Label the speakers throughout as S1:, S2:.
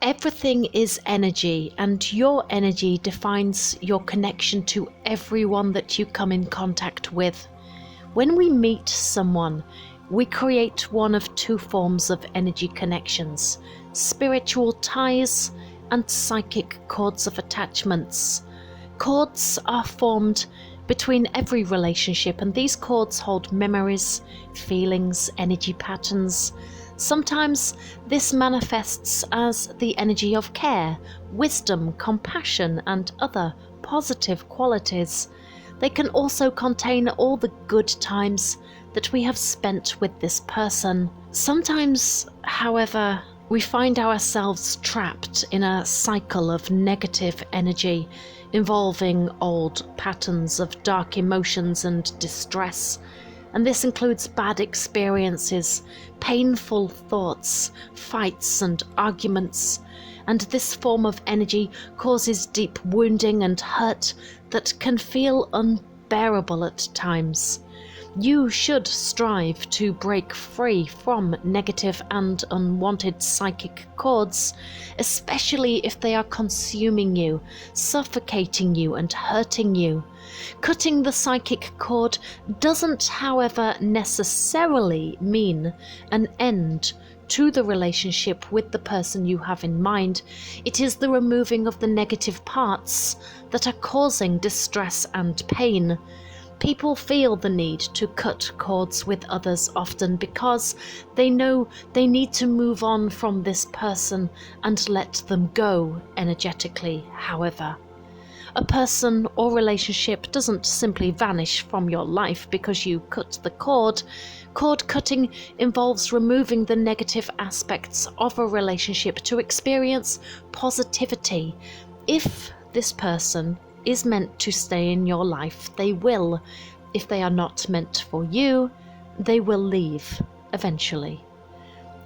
S1: Everything is energy, and your energy defines your connection to everyone that you come in contact with. When we meet someone, we create one of two forms of energy connections: spiritual ties and psychic cords of attachments. Cords are formed between every relationship, and these cords hold memories, feelings, energy patterns. Sometimes this manifests as the energy of care, wisdom, compassion, and other positive qualities. They can also contain all the good times that we have spent with this person. Sometimes, however, we find ourselves trapped in a cycle of negative energy involving old patterns of dark emotions and distress. And this includes bad experiences, painful thoughts, fights and arguments. And this form of energy causes deep wounding and hurt that can feel unbearable at times. You should strive to break free from negative and unwanted psychic cords, especially if they are consuming you, suffocating you, and hurting you. Cutting the psychic cord doesn't, however, necessarily mean an end to the relationship with the person you have in mind. It is the removing of the negative parts that are causing distress and pain. People feel the need to cut cords with others often because they know they need to move on from this person and let them go energetically. However, a person or relationship doesn't simply vanish from your life because you cut the cord. Cord cutting involves removing the negative aspects of a relationship to experience positivity. If this person is meant to stay in your life, they will. If they are not meant for you, they will leave eventually.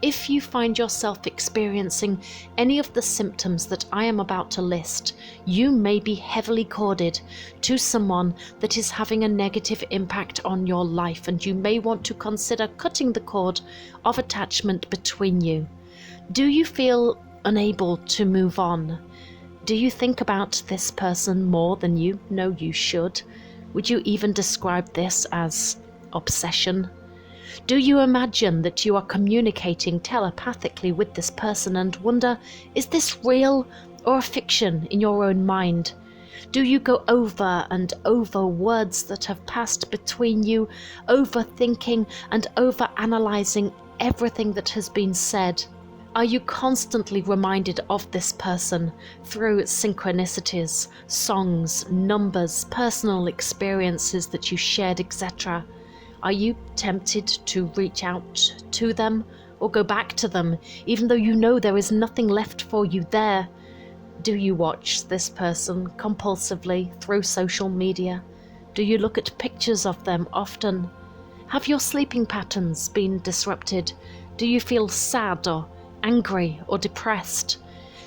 S1: If you find yourself experiencing any of the symptoms that I am about to list, you may be heavily corded to someone that is having a negative impact on your life, and you may want to consider cutting the cord of attachment between you. Do you feel unable to move on? Do you think about this person more than you know you should? Would you even describe this as obsession? Do you imagine that you are communicating telepathically with this person and wonder, is this real or a fiction in your own mind? Do you go over and over words that have passed between you, overthinking and overanalyzing everything that has been said? Are you constantly reminded of this person through synchronicities, songs, numbers, personal experiences that you shared, etc.? Are you tempted to reach out to them or go back to them, even though you know there is nothing left for you there? Do you watch this person compulsively through social media? Do you look at pictures of them often? Have your sleeping patterns been disrupted? Do you feel sad or angry or depressed?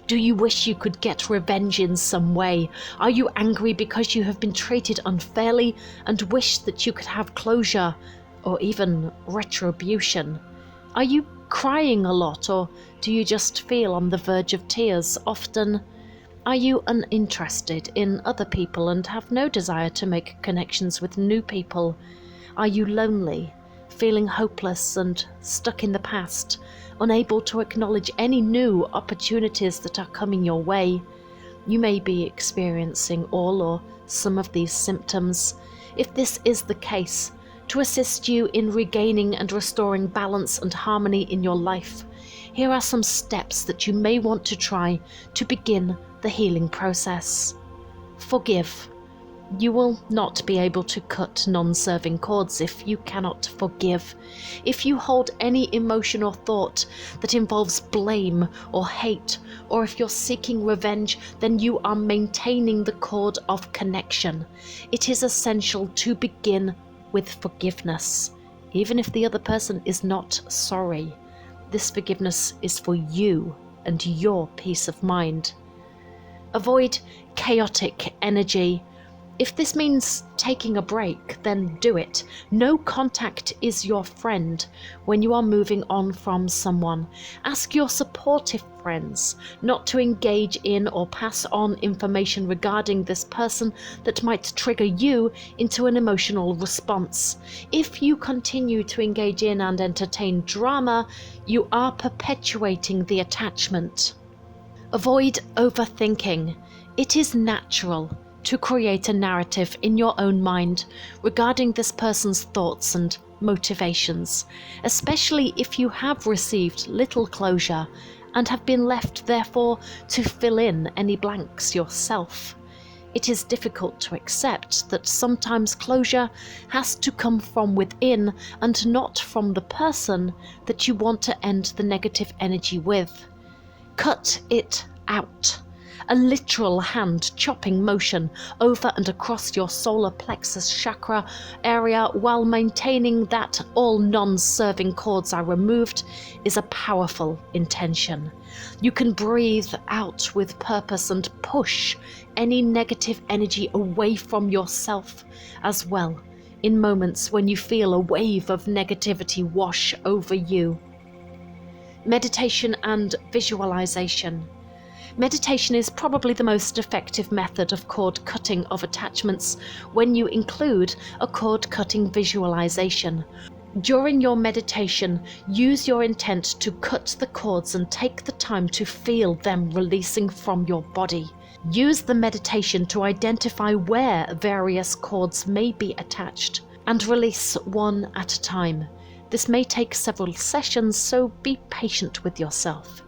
S1: Do you wish you could get revenge in some way? Are you angry because you have been treated unfairly and wish that you could have closure or even retribution? Are you crying a lot, or do you just feel on the verge of tears often? Are you uninterested in other people and have no desire to make connections with new people? Are you lonely, feeling hopeless and stuck in the past, unable to acknowledge any new opportunities that are coming your way? You may be experiencing all or some of these symptoms. If this is the case, to assist you in regaining and restoring balance and harmony in your life, here are some steps that you may want to try to begin the healing process. Forgive. You will not be able to cut non-serving cords if you cannot forgive. If you hold any emotion or thought that involves blame or hate, or if you're seeking revenge, then you are maintaining the cord of connection. It is essential to begin with forgiveness, even if the other person is not sorry. This forgiveness is for you and your peace of mind. Avoid chaotic energy. If this means taking a break, then do it. No contact is your friend when you are moving on from someone. Ask your supportive friends not to engage in or pass on information regarding this person that might trigger you into an emotional response. If you continue to engage in and entertain drama, you are perpetuating the attachment. Avoid overthinking. It is natural to create a narrative in your own mind regarding this person's thoughts and motivations, especially if you have received little closure and have been left, therefore, to fill in any blanks yourself. It is difficult to accept that sometimes closure has to come from within and not from the person that you want to end the negative energy with. Cut it out. A literal hand-chopping motion over and across your solar plexus chakra area while maintaining that all non-serving cords are removed is a powerful intention. You can breathe out with purpose and push any negative energy away from yourself as well in moments when you feel a wave of negativity wash over you. Meditation and visualization. Meditation is probably the most effective method of cord cutting of attachments when you include a cord cutting visualization. During your meditation, use your intent to cut the cords and take the time to feel them releasing from your body. Use the meditation to identify where various cords may be attached and release one at a time. This may take several sessions, so be patient with yourself.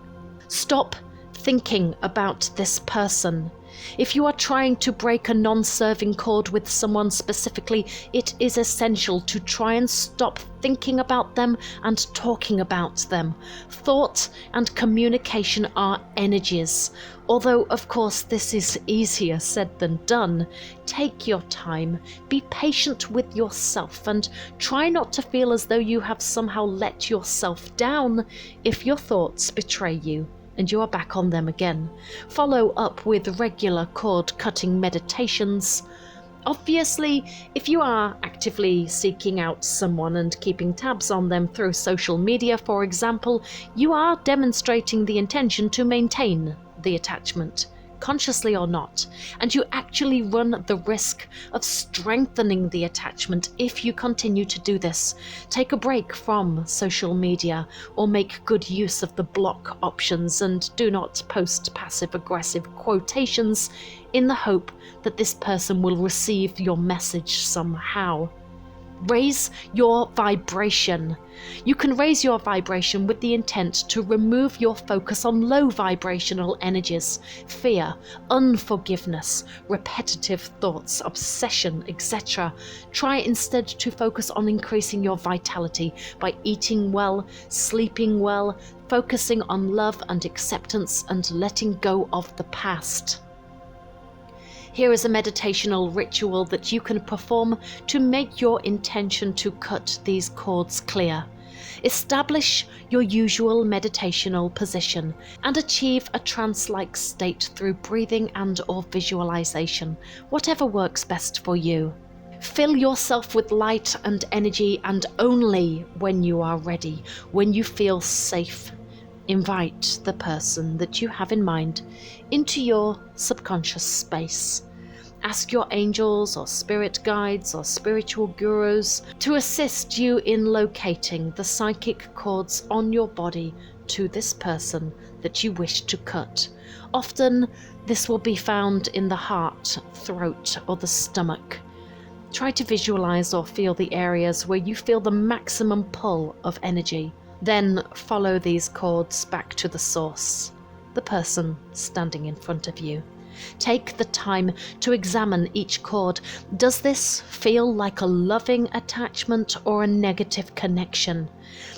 S1: Stop thinking about this person. If you are trying to break a non-serving cord with someone specifically, it is essential to try and stop thinking about them and talking about them. Thought and communication are energies. Although, of course, this is easier said than done. Take your time, be patient with yourself, and try not to feel as though you have somehow let yourself down if your thoughts betray you and you are back on them again. Follow up with regular cord-cutting meditations. Obviously, if you are actively seeking out someone and keeping tabs on them through social media, for example, you are demonstrating the intention to maintain the attachment, consciously or not, and you actually run the risk of strengthening the attachment if you continue to do this. Take a break from social media or make good use of the block options, and do not post passive-aggressive quotations in the hope that this person will receive your message somehow. Raise your vibration. You can raise your vibration with the intent to remove your focus on low vibrational energies, fear, unforgiveness, repetitive thoughts, obsession, etc. Try instead to focus on increasing your vitality by eating well, sleeping well, focusing on love and acceptance, and letting go of the past. Here is a meditational ritual that you can perform to make your intention to cut these cords clear. Establish your usual meditational position and achieve a trance-like state through breathing and/or visualization, whatever works best for you. Fill yourself with light and energy, and only when you are ready, when you feel safe, invite the person that you have in mind into your subconscious space. Ask your angels or spirit guides or spiritual gurus to assist you in locating the psychic cords on your body to this person that you wish to cut. Often, this will be found in the heart, throat, or the stomach. Try to visualize or feel the areas where you feel the maximum pull of energy. Then follow these cords back to the source, the person standing in front of you. Take the time to examine each cord. Does this feel like a loving attachment or a negative connection?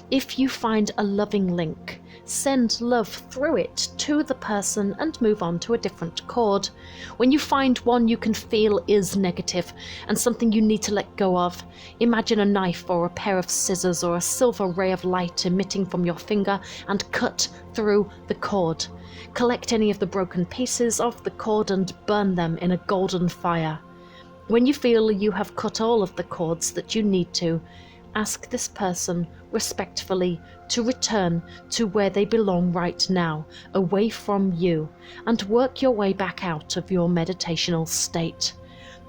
S1: If you find a loving link, send love through it to the person and move on to a different cord. When you find one you can feel is negative and something you need to let go of, imagine a knife or a pair of scissors or a silver ray of light emitting from your finger and cut through the cord. Collect any of the broken pieces of the cord and burn them in a golden fire. When you feel you have cut all of the cords that you need to, ask this person respectfully to return to where they belong right now, away from you, and work your way back out of your meditational state.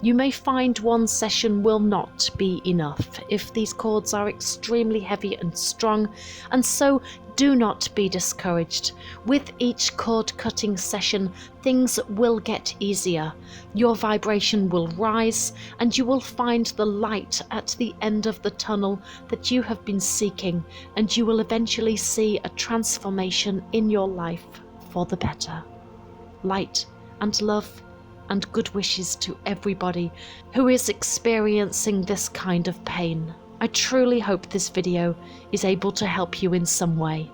S1: You may find one session will not be enough if these cords are extremely heavy and strong, and so do not be discouraged. With each cord cutting session, things will get easier. Your vibration will rise, and you will find the light at the end of the tunnel that you have been seeking, and you will eventually see a transformation in your life for the better. Light and love and good wishes to everybody who is experiencing this kind of pain. I truly hope this video is able to help you in some way.